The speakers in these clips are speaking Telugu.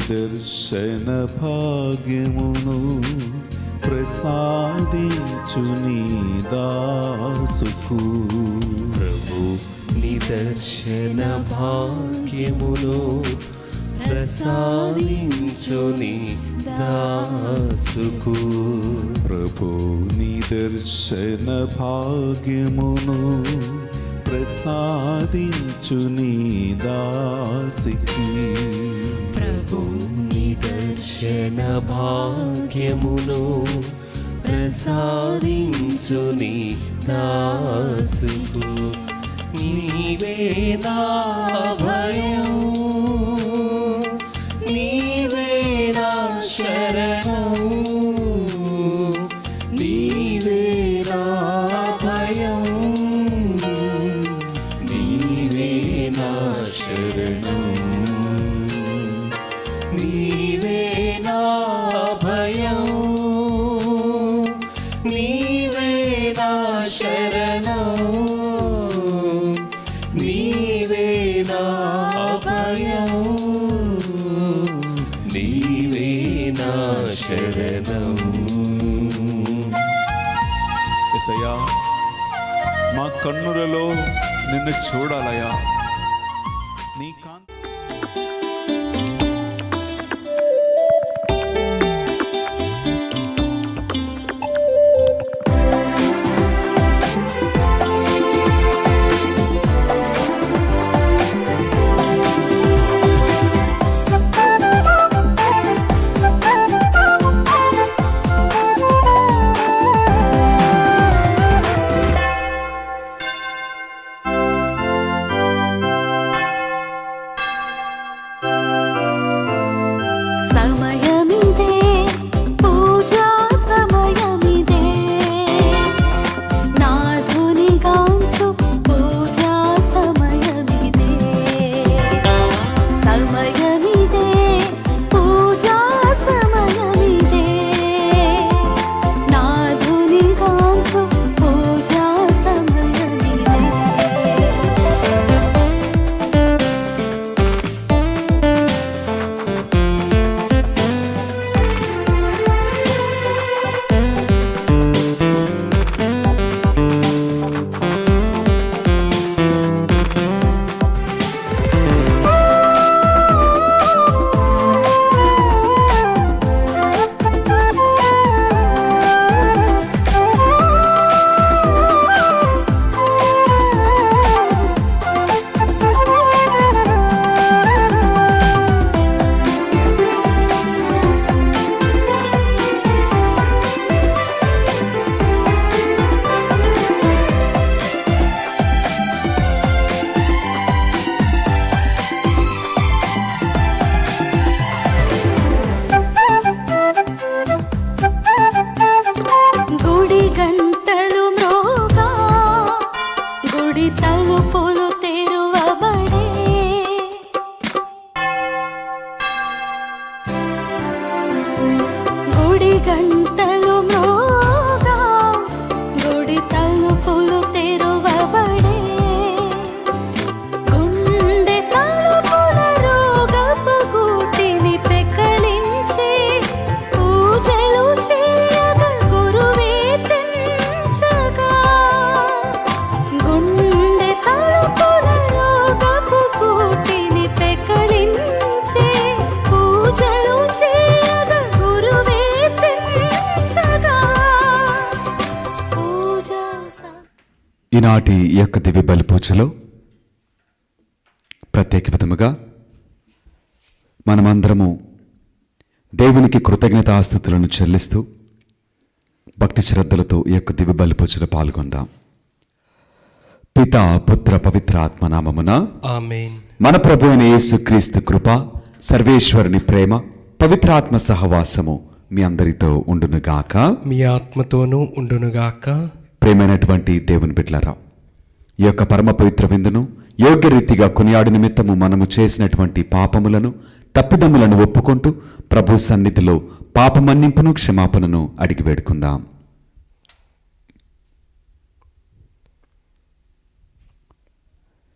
దర్శన భాగ్యమును ప్రసాదించు నీ దాసుకు. ప్రభు నిదర్శన భాగ్యమును ప్రసాదించు నీ దాసుకు. ప్రభు నిదర్శన భాగ్యమును ప్రసాదించు నీ దాసికి. ప్రభు నిదర్శన భాగ్యమును ప్రసాదించు నీ దాసుకు. నీవే నా భయం, నీవే నా శరణం, నీవే నా భయం, నీవే నా శరణం, నీవే నా భయం, నీవే నా శరణం, నీవే నా భయం, నీవే నా శరణం. యేసయ్యా, మా కన్నులలో నిన్ను చూడాలయ్యా. నీ కాంతి ఈనాటి యొక్క దివ్య బలి పూజలో ప్రత్యేక విధముగా మనమందరము దేవునికి కృతజ్ఞతాస్తుతులను చెల్లిస్తూ భక్తి శ్రద్ధలతో ఈ యొక్క దివ్య బలి పూజలో పాల్గొందాం. పితా పుత్ర పవిత్ర ఆత్మనామమున ఆమేన్. మన ప్రభు అయిన యేసుక్రీస్తు కృప, సర్వేశ్వరుని ప్రేమ, పవిత్రాత్మ సహవాసము మీ అందరితో ఉండునుగాక. మీ ఆత్మతోనూ ఉండునుగాక. ప్రేమైనటువంటి దేవుని బిడ్డలారా, ఈ యొక్క పరమ పవిత్ర విందును యోగ్య రీతిగా కొనియాడు నిమిత్తము మనము చేసినటువంటి పాపములను, తప్పిదములను ఒప్పుకుంటూ ప్రభు సన్నిధిలో పాపమన్నింపును, క్షమాపణను అడిగి వేడుకుందాం.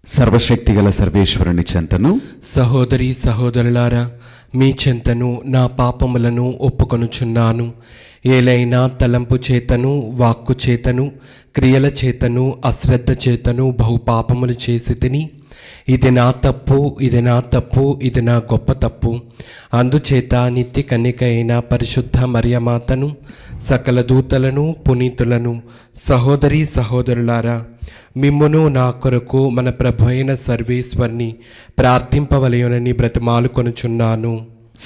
సర్వశక్తిగల సర్వేశ్వరుని చెంతను, సహోదరి సహోదరులారా, మీ చెంతను నా పాపములను ఒప్పుకొనుచున్నాను. ఏలైనా తలంపు చేతను, వాక్కు చేతను, క్రియల చేతను, అశ్రద్ధ చేతను బహు పాపములు చేసి తిని, ఇది నా తప్పు, ఇది నా తప్పు, ఇది నా గొప్ప తప్పు. అందుచేత నిత్య కన్యక అయిన పరిశుద్ధ మరియమాతను, సకల దూతలను, పునీతులను, సహోదరి సహోదరులారా, మిమ్మును నా కొరకు మన ప్రభు అయిన సర్వేశ్వరుని ప్రార్థింపవలయునని బ్రతిమాలుకొనుచున్నాను.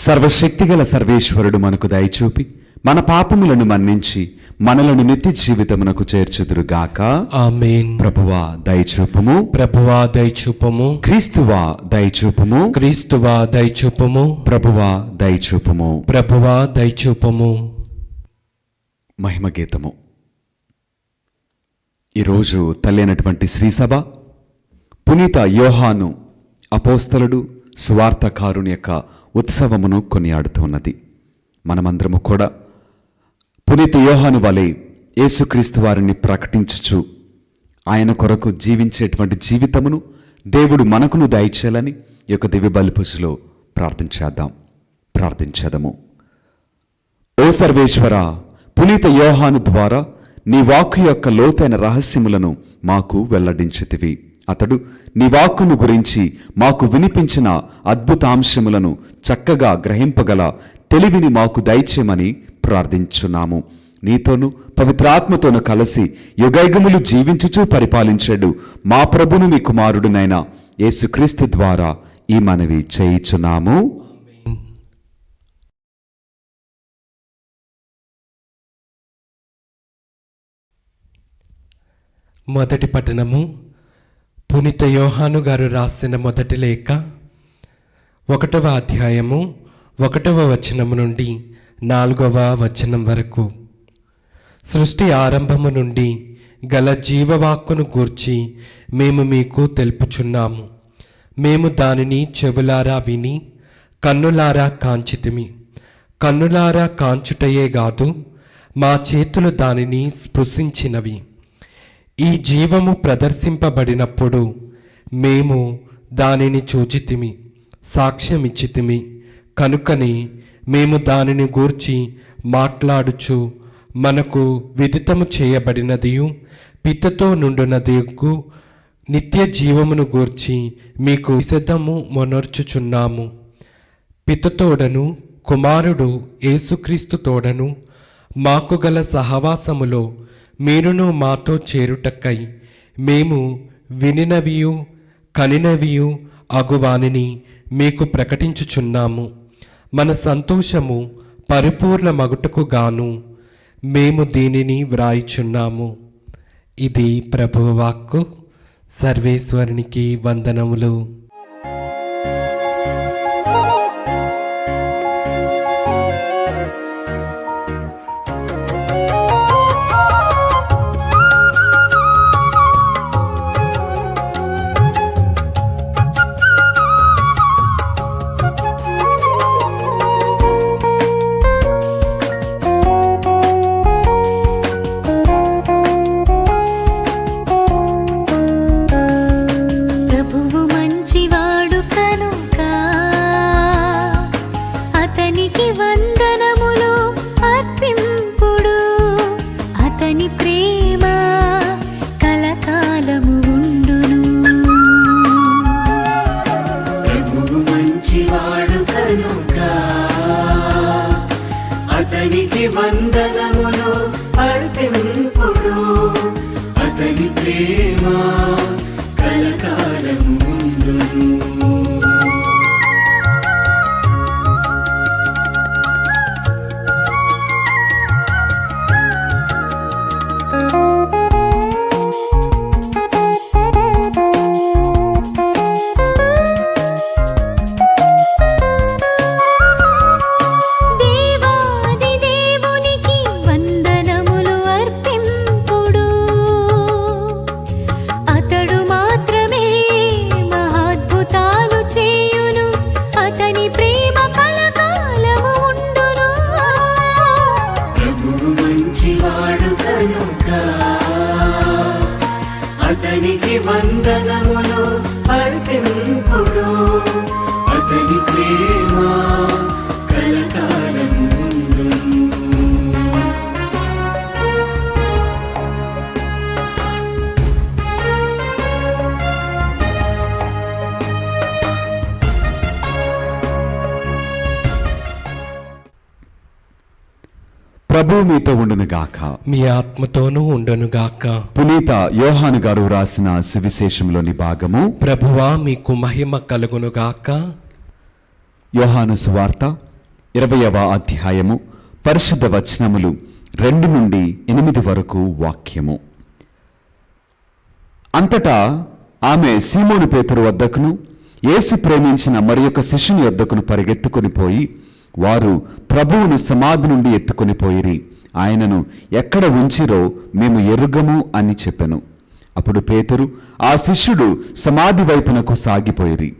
సర్వశక్తిగల సర్వేశ్వరుడు మనకు దయచూపి మన పాపములను మన్నించి మనలను నిత్య జీవితమునకు చేర్చుదురుగాక. ఆమేన్. ప్రభువా దయచూపుము, ప్రభువా దయచూపము, క్రీస్తువా దయచూపుము, క్రీస్తువా దయచూపము, ప్రభువా దయచూపుము. ప్రభువా దయచూపము. మహిమ గీతము. ఈరోజు తల్లి అయినటువంటి శ్రీసభ పునీత యోహాను అపోస్తలుడు, సువార్తకారుని యొక్క ఉత్సవమును కొనియాడుతున్నది. మనమందరము కూడా పునీత యోహాను వలె యేసుక్రీస్తు వారిని ప్రకటించుచు ఆయన కొరకు జీవించేటువంటి జీవితమును దేవుడు మనకును దయచేయాలని ఈ యొక్క దివ్య బలి పూజలో ప్రార్థించేదము. ఓ సర్వేశ్వర, పునీత యోహాను ద్వారా నీ వాక్కు యొక్క లోతైన రహస్యములను మాకు వెల్లడించితివి. అతడు నీ వాక్కును గురించి మాకు వినిపించిన అద్భుతాంశములను చక్కగా గ్రహింపగల తెలివిని మాకు దయచేయమని ప్రార్థించున్నాము. నీతోనూ పవిత్రాత్మతోనూ కలిసి యుగయుగములు జీవించుచూ పరిపాలించాడు మా ప్రభును మీ కుమారుడునైన యేసుక్రీస్తు ద్వారా ఈ మనవి చేయుచున్నాము. మొదటి పఠనము. పునీత యోహాను గారు రాసిన మొదటి లేఖ 1వ అధ్యాయము 1వ వచనము నుండి 4వ వచనం వరకు. సృష్టి ఆరంభము నుండి గల జీవవాక్కును గూర్చి మేము మీకు తెలుపుచున్నాము. మేము దానిని చెవులారా విని కన్నులారా కాంచితిమి. కన్నులారా కాంచుటయే గాదు, మా చేతులు దానిని స్పృశించినవి. ఈ జీవము ప్రదర్శింపబడినప్పుడు మేము దానిని చూచితిమి, సాక్ష్యమిచ్చితిమి. కనుకని మేము దానిని గూర్చి మాట్లాడుచు మనకు విదితము చేయబడినదియు పితతో నుండునదియు నిత్య జీవమును గూర్చి మీకు విశదము మొనర్చుచున్నాము. పితతోడను కుమారుడు యేసుక్రీస్తు తోడను మాకు గల సహవాసములో మీరును మాతో చేరుటకై మేము వినినవియు కనినవియు అగువానిని మీకు ప్రకటించుచున్నాము. మన సంతోషము పరిపూర్ణమగుటకు గాను మేము దీనిని వ్రాయిచున్నాము. ఇది ప్రభువు వాక్కు. సర్వేశ్వరునికి వందనములు. వందనములు అర్పింపుడు అతని ప్రేమ కలకాలము ఉండును. ప్రభువు మీతో ఉండునుగాక. మీ ఆత్మతోనూ ఉండునుగాక. పునీత యోహాను గారు రాసిన సువిశేషంలోని భాగము. ప్రభువా మీకు మహిమ కలుగునుగాక. యోహాను సువార్త 20వ అధ్యాయము పరిశుద్ధ వచనములు 2 నుండి 8 వరకు వాక్యము. అంతటా ఆమె సీమోను పేతురు వద్దకును యేసు ప్రేమించిన మరి యొక్క శిష్యుని వద్దకును పరిగెత్తుకొని పోయి, వారు ప్రభువును సమాధి నుండి ఎత్తుకొని పోయిరి, ఆయనను ఎక్కడ ఉంచిరో మేము ఎరుగము అని చెప్పెను. అప్పుడు పేతురు ఆ శిష్యుడు సమాధి వైపునకు సాగిపోయిరి.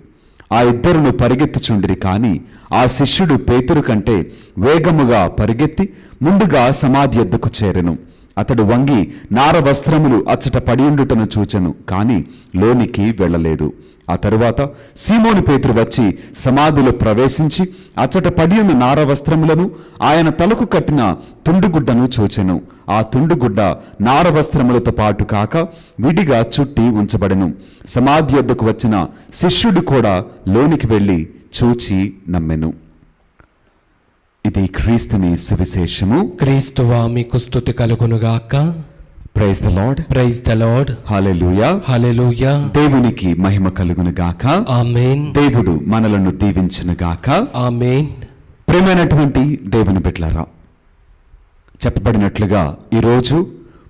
ఆ ఇద్దరును పరిగెత్తుచుండిరి. కాని ఆ శిష్యుడు పేతురు కంటే వేగముగా పరిగెత్తి ముందుగా సమాధి ఎద్దకు చేరెను. అతడు వంగి నార వస్త్రములు అచ్చట పడియుండుటను చూచెను, కాని లోనికి వెళ్ళలేదు. ఆ తరువాత సీమోను పేతురు వచ్చి సమాధిలో ప్రవేశించి అచ్చట పడియున్న నార వస్త్రములను ఆయన తలకు కట్టిన తుండుగుడ్డను చూచెను. ఆ తుండుగుడ్డ నార వస్త్రములతో పాటు కాక విడిగా చుట్టి ఉంచబడెను. సమాధి వద్దకు వచ్చిన శిష్యుడు కూడా లోనికి వెళ్ళి చూచి నమ్మెను. ఇది క్రీస్తుని సువిశేషము. క్రీస్తువా మీకు స్తుతి కలుగునుగాక. Praise the lord. Praise the lord. Hallelujah. Hallelujah. దేవునికి మహిమ కలుగునుగాక. ఆమేన్. దేవుడు మనలను దీవించునుగాక. ఆమేన్. ప్రియమైనటువంటి దేవుని బిడ్డలారా, చెప్పబడినట్లుగా ఈరోజు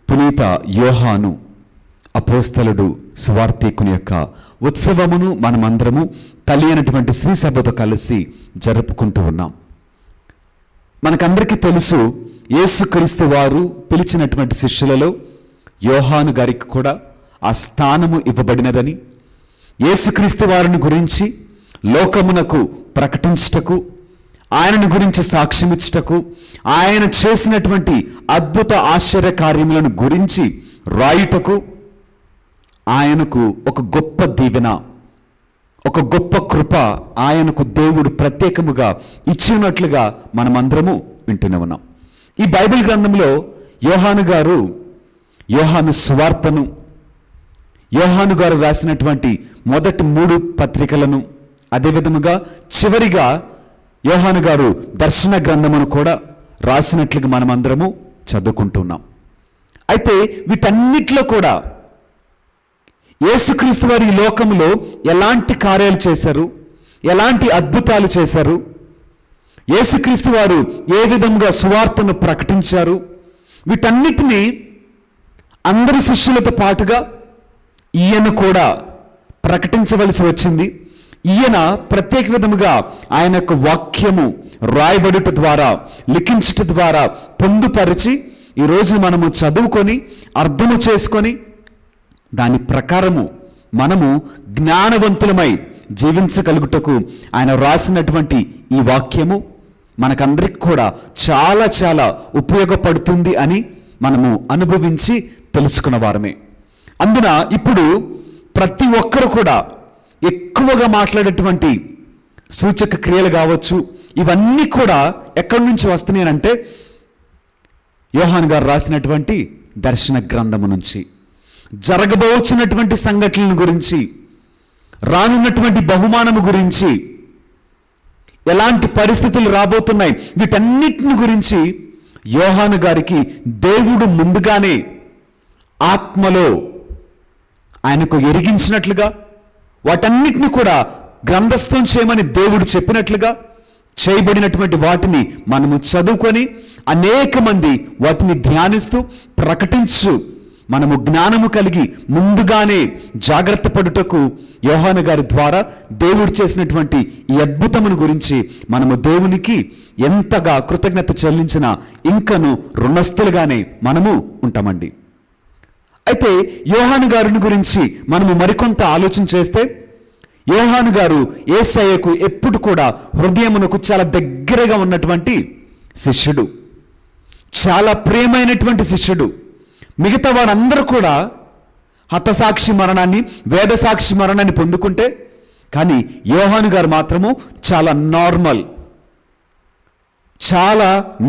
పునీత యోహాను అపోస్తలుడు సువార్తీకుని యొక్క ఉత్సవమును మనమందరము తల్లి అయినటువంటి శ్రీ సభతో కలిసి జరుపుకుంటూ ఉన్నాం. మనకందరికీ తెలుసు, యేసుక్రీస్తు వారు పిలిచినటువంటి శిష్యులలో యోహాను గారికి కూడా ఆ స్థానము ఇవ్వబడినదని, యేసుక్రీస్తు వారిని గురించి లోకమునకు ప్రకటించుటకు, ఆయనను గురించి సాక్ష్యమిచ్చుటకు, ఆయన చేసినటువంటి అద్భుత ఆశ్చర్య కార్యములను గురించి రాయుటకు ఆయనకు ఒక గొప్ప దీవెన, ఒక గొప్ప కృప ఆయనకు దేవుడు ప్రత్యేకముగా ఇచ్చినట్లుగా మనమందరము వింటూనే ఉన్నాం. ఈ బైబిల్ గ్రంథంలో యోహాను గారు యోహాను సువార్తను, యోహాను గారు రాసినటువంటి మొదటి 3 పత్రికలను, అదేవిధముగా చివరిగా యోహాను గారు దర్శన గ్రంథమును కూడా రాసినట్లుగా మనమందరము చదువుకుంటున్నాం. అయితే వీటన్నిటిలో కూడా యేసుక్రీస్తు వారు ఈ లోకంలో ఎలాంటి కార్యాలు చేశారు, ఎలాంటి అద్భుతాలు చేశారు, యేసుక్రీస్తు వారు ఏ విధంగా సువార్తను ప్రకటించారు, వీటన్నిటినీ అందరి శిష్యులతో పాటుగా ఈయన కూడా ప్రకటించవలసి వచ్చింది. ఈయన ప్రత్యేక విధముగా ఆయన యొక్క వాక్యము రాయబడుట ద్వారా, లిఖించుట ద్వారా పొందుపరిచి ఈరోజు మనము చదువుకొని అర్థము చేసుకొని దాని ప్రకారము మనము జ్ఞానవంతులమై జీవించగలుగుటకు ఆయన రాసినటువంటి ఈ వాక్యము మనకందరికి కూడా చాలా చాలా ఉపయోగపడుతుంది అని మనము అనుభవించి తెలుసుకున్న వారమే. అందున ఇప్పుడు ప్రతి ఒక్కరు కూడా ఎక్కువగా మాట్లాడేటువంటి సూచక క్రియలు కావచ్చు, ఇవన్నీ కూడా ఎక్కడి నుంచి వస్తున్నాయి అంటే యోహాను గారు రాసినటువంటి దర్శన గ్రంథము నుంచి, జరగబోచున్నటువంటి సంఘటనల గురించి, రానున్నటువంటి బహుమానము గురించి, ఎలాంటి పరిస్థితులు రాబోతున్నాయి, వీటన్నిటిని గురించి యోహాను గారికి దేవుడు ముందుగానే ఆత్మలో ఆయనకు ఎరిగించినట్లుగా, వాటన్నిటిని కూడా గ్రంథస్థం చేయమని దేవుడు చెప్పినట్లుగా చేయబడినటువంటి వాటిని మనము చదువుకొని అనేక మంది వాటిని ధ్యానిస్తూ ప్రకటించు మనము జ్ఞానము కలిగి ముందుగానే జాగ్రత్త పడుటకు యోహాను గారి ద్వారా దేవుడు చేసినటువంటి ఈ అద్భుతమును గురించి మనము దేవునికి ఎంతగా కృతజ్ఞత చెల్లించినా ఇంకను రుణస్థులుగానే మనము ఉంటామండి. అయితే యోహాను గారిని గురించి మనము మరికొంత ఆలోచన చేస్తే, యోహాను గారు యేసయ్యకు ఎప్పుడు కూడా హృదయమునకు చాలా దగ్గరగా ఉన్నటువంటి శిష్యుడు, చాలా ప్రియమైనటువంటి శిష్యుడు. మిగతా వారందరూ కూడా హతసాక్షి మరణాన్ని, వేదసాక్షి మరణాన్ని పొందుకుంటే, కానీ యోహాను గారు మాత్రము చాలా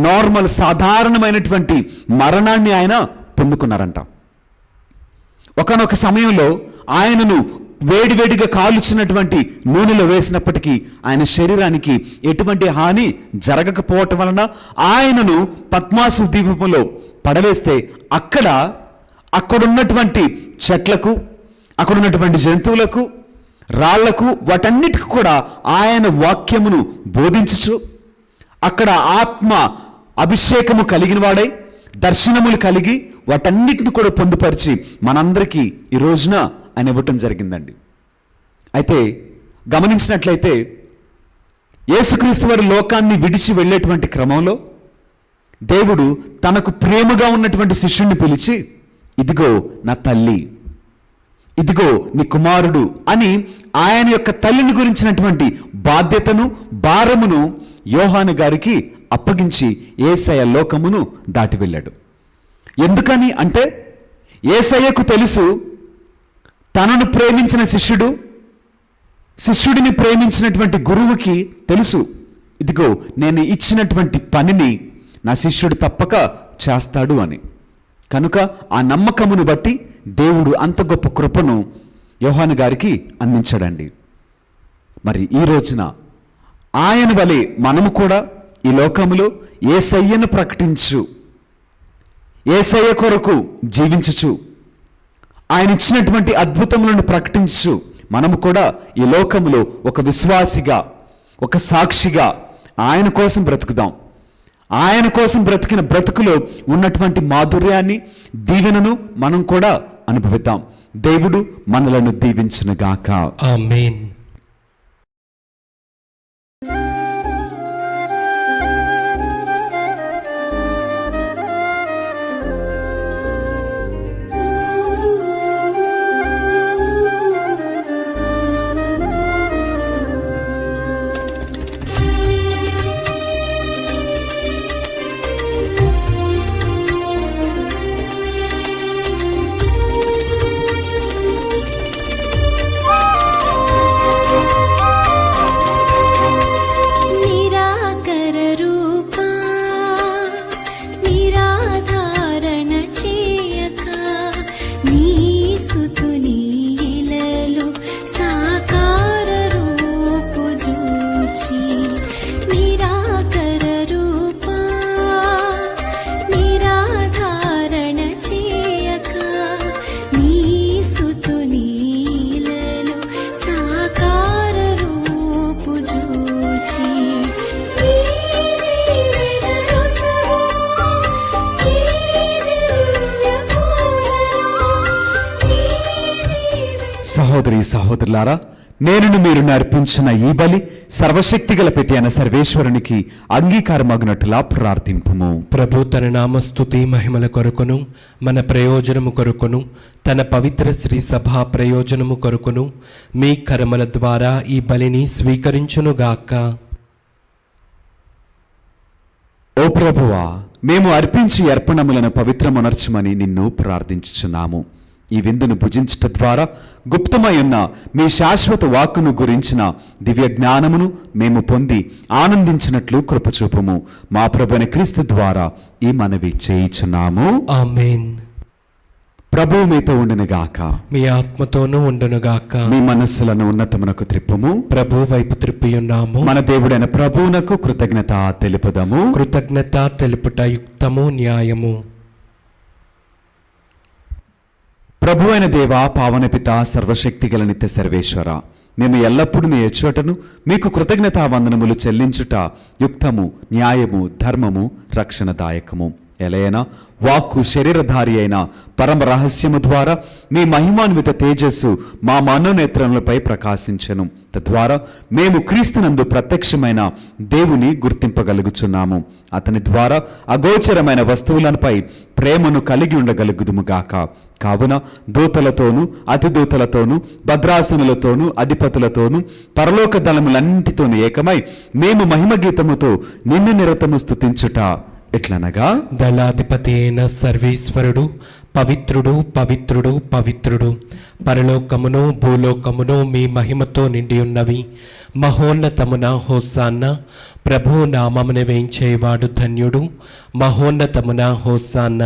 నార్మల్ సాధారణమైనటువంటి మరణాన్ని ఆయన పొందుకున్నారంట. ఒకానొక సమయంలో ఆయనను వేడివేడిగా కాలుచున్నటువంటి నూనెలో వేసినప్పటికీ ఆయన శరీరానికి ఎటువంటి హాని జరగకపోవటం వలన ఆయనను పద్మాసు ద్వీపంలో పడవేస్తే అక్కడున్నటువంటి చెట్లకు, అక్కడున్నటువంటి జంతువులకు, రాళ్లకు, వాటన్నిటికి కూడా ఆయన వాక్యమును బోధించుచు అక్కడ ఆత్మ అభిషేకము కలిగిన వాడై దర్శనములు కలిగి వాటన్నిటిని కూడా పొందుపరిచి మనందరికీ ఈ రోజున ఆయన ఇవ్వటం జరిగిందండి. అయితే గమనించినట్లయితే యేసుక్రీస్తు వారి లోకాన్ని విడిచి వెళ్ళేటువంటి క్రమంలో దేవుడు తనకు ప్రేమగా ఉన్నటువంటి శిష్యుణ్ణి పిలిచి, ఇదిగో నా తల్లి, ఇదిగో నీ కుమారుడు అని ఆయన యొక్క తల్లిని గురించినటువంటి బాధ్యతను, భారమును యోహాను గారికి అప్పగించి యేసయ్య లోకమును దాటి వెళ్ళాడు. ఎందుకని అంటే యేసయ్యకు తెలుసు, తనను ప్రేమించిన శిష్యుడిని ప్రేమించినటువంటి గురువుకి తెలుసు, ఇదిగో నేను ఇచ్చినటువంటి పనిని నా శిష్యుడు తప్పక చేస్తాడు అని. కనుక ఆ నమ్మకమును బట్టి దేవుడు అంత గొప్ప కృపను యోహాను గారికి అందించాడండి. మరి ఈ రోజున ఆయన వలె మనము కూడా ఈ లోకములో యేసయ్యను ప్రకటించు, యేసయ్య కొరకు జీవించుచు, ఆయన ఇచ్చినటువంటి అద్భుతములను ప్రకటించు మనము కూడా ఈ లోకములో ఒక విశ్వాసిగా, ఒక సాక్షిగా ఆయన కోసం బ్రతుకుదాం. ఆయన కోసం బ్రతికిన బ్రతుకులో ఉన్నటువంటి మాధుర్యాన్ని, దీవెనను మనం కూడా అనుభవిద్దాం. దేవుడు మనలను దీవించునుగాక. ఆమేన్. సహోదరి సహోదరులారా, నేను మీరు అర్పించిన ఈ బలి సర్వశక్తిగల పెట్టి అయిన సర్వేశ్వరునికి అంగీకారమగునట్లుగా ప్రార్థింపుము. ప్రభు తన నామస్తుతి మహిమల కొరకును, మన ప్రయోజనము కొరకును, తన పవిత్ర శ్రీ సభా ప్రయోజనము కొరకును మీ కర్మల ద్వారా ఈ బలిని స్వీకరించునుగాక. ఓ ప్రభువా, మేము అర్పించి అర్పణములను పవిత్రమునర్చమని నిన్ను ప్రార్థించుచున్నాము. ఈ విందును భుజించట ద్వారా గుప్తమై ఉన్న మీ శాశ్వత వాక్కును గురించిన దివ్య జ్ఞానమును మేము పొంది ఆనందించినట్లు కృపచూపము. మా ప్రభువైన క్రీస్తు ద్వారా ఈ మనవి చేయుచున్నాము. ఆమేన్. ప్రభువు మీతో ఉండునుగాక. మీ ఆత్మతోనూ ఉండునుగాక. మీ మనస్సులను ఉన్నతమునకు త్రిప్పుము. ప్రభు వైపు త్రిప్పియున్నాము. మన దేవుడైన ప్రభువునకు కృతజ్ఞత తెలుపుదాము. కృతజ్ఞత తెలుపుట యుక్తము, న్యాయము. ప్రభు అయిన దేవ, పావన పిత, సర్వశక్తి గల నిత్య సర్వేశ్వర, మేము ఎల్లప్పుడూ మీ ఎచ్చోటను మీకు కృతజ్ఞతా వందనములు చెల్లించుట యుక్తము, న్యాయము, ధర్మము, రక్షణదాయకము. ఎలయన వాక్కు శరీరధారి అయిన పరమ రహస్యము ద్వారా మీ మహిమాన్విత తేజస్సు మా మనోనేత్రములపై ప్రకాశించెను. తద్వారా మేము క్రీస్తునందు ప్రత్యక్షమైన దేవుని గుర్తింపగలుగుచున్నాము. అతని ద్వారా అగోచరమైన వస్తువులపై ప్రేమను కలిగి ఉండగలుగుదుముగాక. కావున దూతలతోనూ అతిదూతలతోనూ భద్రాసనులతోనూ అధిపతులతోనూ పరలోక దళములన్నిటితోనూ ఏకమై మేము మహిమ గీతముతో నిన్ను నిరతము స్తుతించుట ఎట్లనగా, దళాధిపతి అయిన సర్వేశ్వరుడు పవిత్రుడు, పవిత్రుడు, పవిత్రుడు. పరలోకమును భూలోకమును మీ మహిమతో నిండి ఉన్నవి. మహోన్నతమున హోసాన్న. ప్రభు నామమున వేయించేవాడు ధన్యుడు. మహోన్నతమున హోసాన్న.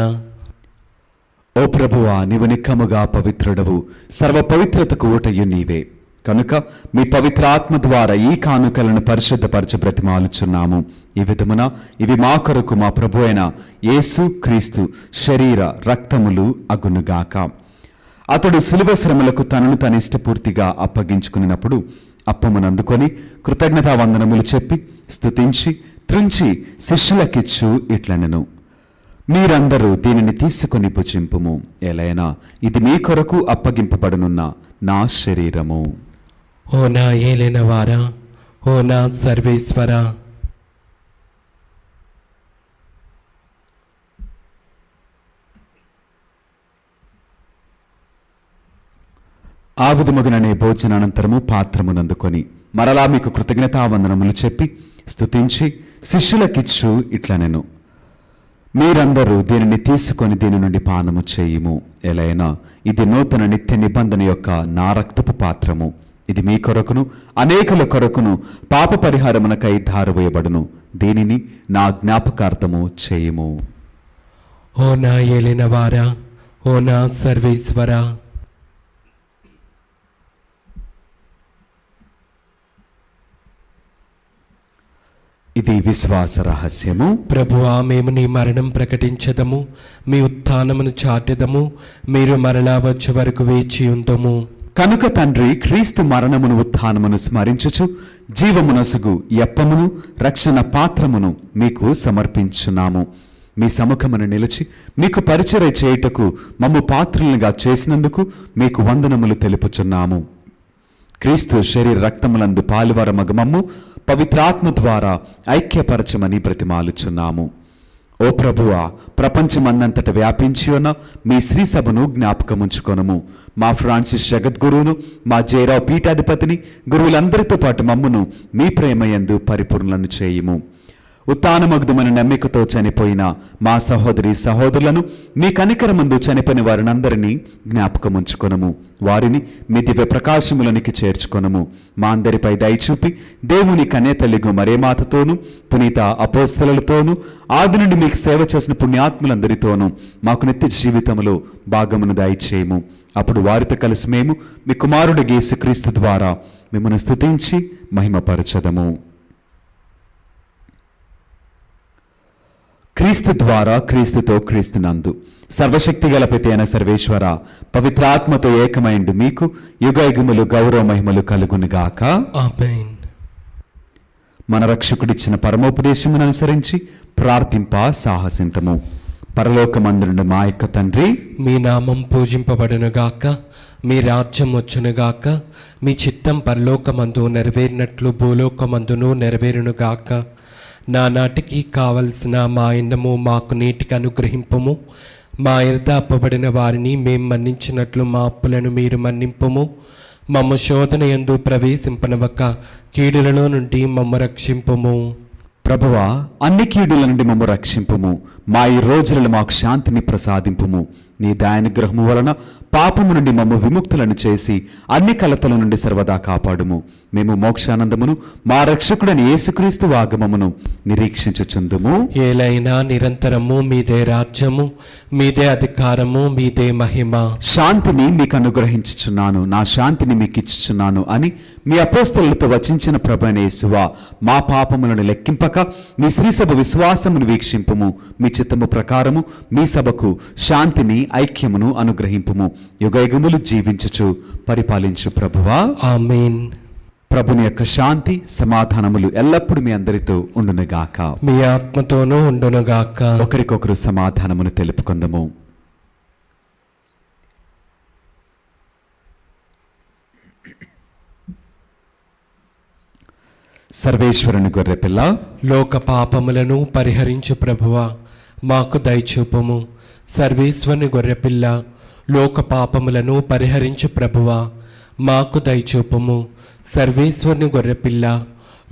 ఓ ప్రభువా, నీవు నిక్కముగా పవిత్రుడవు, సర్వ పవిత్రతకు ఊటయు నీవే. కనుక మీ పవిత్ర ఆత్మ ద్వారా ఈ కానుకలను పరిశుద్ధపరచ బ్రతిమాలుచున్నాము. ఈ విధమున ఇవి మా కొరకు మా ప్రభు అయిన యేసు క్రీస్తు శరీర రక్తములు అగునుగాక. అతడు శిలువ శ్రమలకు తనను తన ఇష్టపూర్తిగా అప్పగించుకున్నప్పుడు అప్పమునందుకొని కృతజ్ఞతా వందనములు చెప్పి స్తుతించి త్రుంచి శిష్యులకిచ్చు ఇట్లనెను: మీరందరూ దీనిని తీసుకొని భుజింపుము, ఎలైనా ఇది మీ కొరకు అప్పగింపబడనున్న నా శరీరము. ఓ నా ఏలిన వారా, ఓ నా సర్వేశ్వరా, ఆ విధముగననే భోజనానంతరము పాత్రమునందుకొని మరలా మీకు కృతజ్ఞతావందనములు చెప్పి స్తుతించి శిష్యులకిచ్చు ఇట్లనెను: మీరందరూ దీనిని తీసుకొని దీని నుండి పానము చేయుము, ఎలైనా ఇది నూతన నిత్య నిబంధన యొక్క నా రక్తపు పాత్రము. ఇది మీ కొరకును అనేకుల కొరకును పాప పరిహారమునకై ధారవేయబడును. దీనిని నా జ్ఞాపకార్థము చేయుము. ఓ నా ఏలిన వారా, ఓ నా సర్వేశ్వరా, ఇది విశ్వాస రహస్యము. ప్రభువా, మేము నీ మరణం ప్రకటించదము, మీ ఉత్థానమును చాటెదము, మీరు మరలా వచ్చే వరకు వేచి ఉందము. కనుక తండ్రి, క్రీస్తు మరణమును ఉత్థానమును స్మరించుచు జీవమునసుగు యప్పమును రక్షణ పాత్రమును మీకు సమర్పించున్నాము. మీ సముఖమును నిలిచి మీకు పరిచర్య చేయుటకు మమ్ము పాత్రులుగా చేసినందుకు మీకు వందనములు తెలుపుచున్నాము. క్రీస్తు శరీర రక్తములందు పాలువరమగు మమ్ము పవిత్రాత్మ ద్వారా ఐక్యపరచమని బ్రతిమాలుచున్నాము. ఓ ప్రభువా, ప్రపంచమందంతట వ్యాపించి ఉన్న మీ శ్రీ సభను జ్ఞాపకముంచుకొనుము. మా ఫ్రాన్సిస్ జగద్గురువును, మా జయరావు పీఠాధిపతిని, గురువులందరితో పాటు మమ్మును మీ ప్రేమయందు పరిపూర్ణలను చేయుము. ఉత్తానమగ్ధమైన నమ్మికతో చనిపోయిన మా సహోదరి సహోదరులను మీ కనికరమందు చనిపోయిన వారినందరినీ జ్ఞాపకముంచుకొనుము. వారిని మీ దివ్య ప్రకాశములనికి చేర్చుకొనుము. మా అందరిపై దయచూపి దేవుని కన్యతల్లిగు మరేమాతతోనూ పునీత అపోస్తలులతోనూ ఆది నుండి మీకు సేవ చేసిన పుణ్యాత్ములందరితోనూ మాకు నిత్య జీవితంలో భాగమును దయచేయము. అప్పుడు వారితో కలిసి మేము మీ కుమారుడు యేసుక్రీస్తు ద్వారా మిమ్మల్ని స్తుతించి మహిమపరచదము. క్రీస్తు ద్వారా, క్రీస్తుతో, క్రీస్తునందు సర్వశక్తిగల పిత అయిన సర్వేశ్వర, పవిత్రాత్మతో ఏకమైండు మీకు యుగయుగములు గౌరవ మహిమలు కలుగునుగాక. ఆమేన్. మన రక్షకుడిచ్చిన పరమోపదేశమును అనుసరించి ప్రార్థింప సాహసింతము. పరలోకమందుండు మా యొక్క తండ్రి, మీ నామం పూజింపబడునుగాక, మీ రాజ్యం వచ్చునుగాక, మీ చిత్తం పరలోకమందు నెరవేరినట్లు భూలోకమందును నెరవేరునుగాక. నానాటికి కావలసిన మా అన్నము మాకు నీటికి అనుగ్రహింపము. మా ఎదుట అప్పబడిన వారిని మేము మన్నించినట్లు మా అప్పులను మీరు మన్నింపము. మమ్మ శోధన యందు ప్రవేశింపనవక కీడులలో నుండి మమ్మ రక్షింపము. ప్రభువా, అన్ని కీడుల నుండి మమ్ము రక్షింపుము. మా ఈ రోజులలో మాకు శాంతిని ప్రసాదింపుము. నీ దయానుగ్రహము వలన పాపము నుండి మమ్ము విముక్తులను చేసి అన్ని కలతల నుండి సర్వదా కాపాడుము. మేము మోక్షానందమును మా రక్షకుడని యేసుక్రీస్తు ఆగమమును నిరీక్షించుచుందుము. ఏలైనా నిరంతరము మీదే రాజ్యము, మీదే అధికారము, మీదే మహిమ. శాంతిని మీకు అనుగ్రహించుచున్నాను, నా శాంతిని మీకు ఇచ్చుచున్నాను అని మీ అపోస్తలులతో వచించిన ప్రభువైన యేసువా, మా పాపములను లెక్కింపక మీ శ్రీసభ విశ్వాసమును వీక్షింపుము. మీ చిత్తము ప్రకారము మీ సభకు శాంతిని, ఐక్యమును అనుగ్రహింపుము. యుగయుగములు జీవించుచు పరిపాలించు ప్రభువా. ఆమేన్. ప్రభుని యొక్క శాంతి సమాధానములు ఎల్లప్పుడూ మీ అందరితో ఉండునుగాక. మీ ఆత్మతోనూ ఉండునుగాక. ఒకరికొకరు సమాధానమును తెలుపుకుందము. సర్వేశ్వరుని గొర్రెపిల్ల, లోక పాపములను పరిహరించు ప్రభువా, మాకు దయచూపుము. సర్వేశ్వరుని గొర్రెపిల్ల, లోక పాపములను పరిహరించు ప్రభువా, మాకు దయచూపుము. సర్వేశ్వరుని గొర్రెపిల్ల,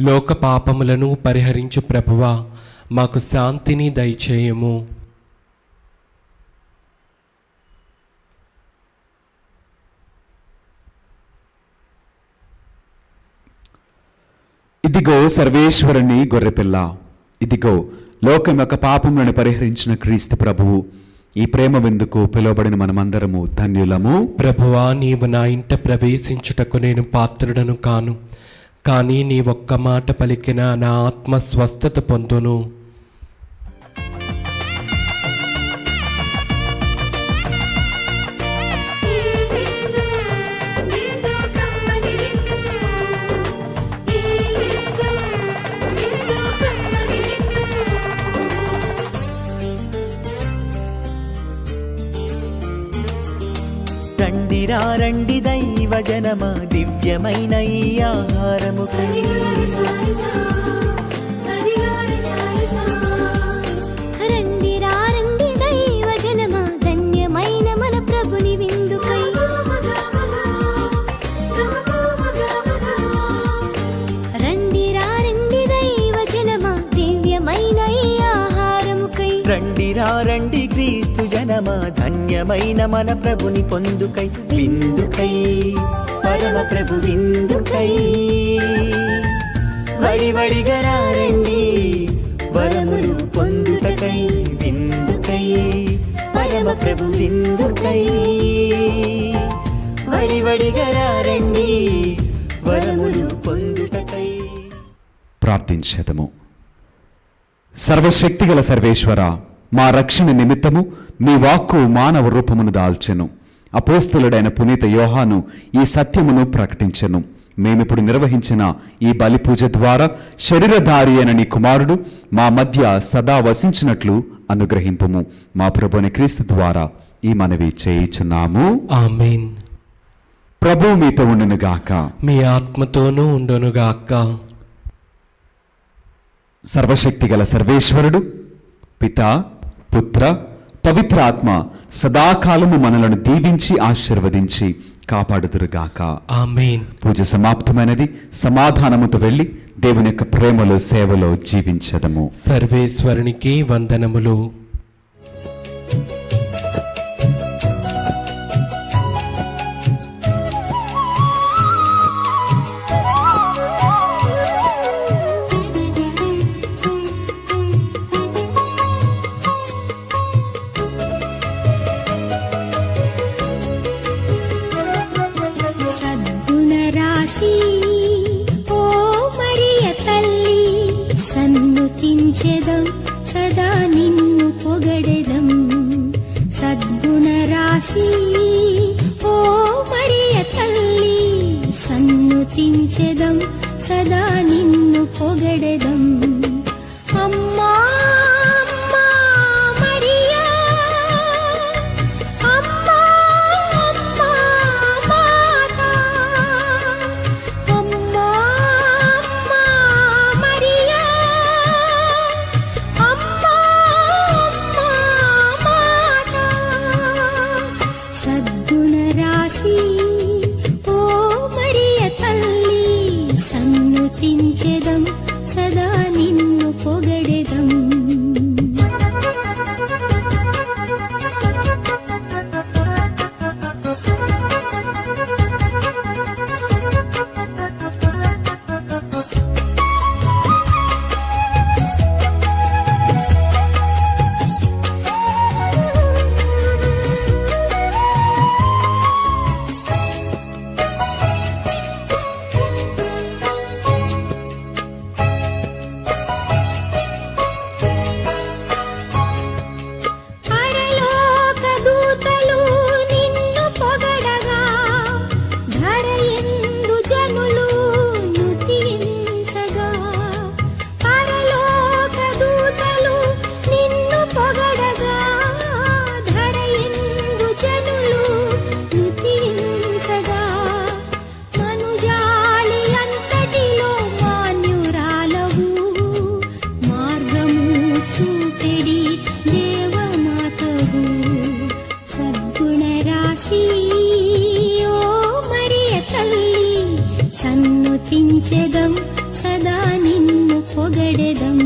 లోక పాపములను పరిహరించు ప్రభువా, మాకు శాంతిని దయచేయము. ఇదిగో సర్వేశ్వరుని గొర్రెపిల్ల, ఇదిగో లోకం యొక్క పాపములను పరిహరించిన క్రీస్తు ప్రభువు. ఈ ప్రేమ విందుకు పిలువబడిన మనమందరము ధన్యులము. ప్రభువా, నీవు నా ఇంట ప్రవేశించుటకు నేను పాత్రుడను కాను, కానీ నీ ఒక్క మాట పలికిన నా ఆత్మ స్వస్థత పొందును. రండిరా రండి దైవ జనమా, దివ్యమైన ఈ ఆహారముకై రండిరా రండి దైవ జనమా, ధన్యమైన మన ప్రభుని విందుకై. రండిరా రండి దైవ జనమా, దివ్యమైన ఈ ఆహారముకై. రండిరా రండి క్రీస్తు జనమా, ధన్యమైన మన ప్రభుని పొందుకై. విందుకై పరమ ప్రభు విందుకై వడివడిగా రండి వరములు పొందుటకై. విందుకై పరమ ప్రభు విందుకై వడివడిగా రండి వరములు పొందుటకై. ప్రార్థించదము. సర్వశక్తిగల సర్వేశ్వర, మా రక్షణ నిమిత్తము మీ వాక్కు మానవ రూపమును దాల్చెను. అపోస్తలుడైన పునీత యోహాను ఈ సత్యమును ప్రకటించెను. మేమిప్పుడు నిర్వహించిన ఈ బలి పూజ ద్వారా శరీరధారి అయిన నీ కుమారుడు మా మధ్య సదా వసించినట్లు అనుగ్రహింపుము. మా ప్రభుని క్రీస్తు ద్వారా ఈ మనవి చేయుచున్నాము. ఆమేన్. ప్రభువు మీతో ఉండునుగాక. మీ ఆత్మతోనూ ఉండునుగాక. సర్వశక్తిగల సర్వేశ్వరుడు పితా, పుత్ర, పవిత్ర ఆత్మ సదాకాలము మనలను దీవించి ఆశీర్వదించి కాపాడుదురుగాక. ఆమేన్. పూజ సమాప్తమైనది. సమాధానముతో వెళ్ళి దేవుని యొక్క ప్రేమలో సేవలో జీవించదము. సర్వేశ్వరునికి వందనములు. సద్గుణరాశి ఓ మరియ తల్లి, సన్నుతించెదం సదా నిన్ను పొగడెదం. సద్గుణరాశి ఓ మరియ తల్లి, సన్నుతించెదం సదా నిన్ను పొగడెదం. అమ్మా అమ్మా మరియా, అమ్మా అమ్మా మాతా, అమ్మా అమ్మా మరియా, అమ్మా అమ్మా మాతా. సద్గుణరాశి ఓ మరియ తల్లి, సన్నుతించెదం సదా నిన్ను పొగడెదం. పరలోక దూతలు నిన్ను పొగడగా, ధరయందు జనులు నుతించగా. పరలోక దూతలు నిన్ను పొగడగా, ధరయందు జనులు నుతించగా. మనుజాళి అంతటిలో మాన్యురాలవు, మార్గము చూపెడి దేవమాతవు. సద్గుణరాశి ఓ మరియ తల్లి, సన్నుతించెదం సదా నిన్ను పొగడెదం.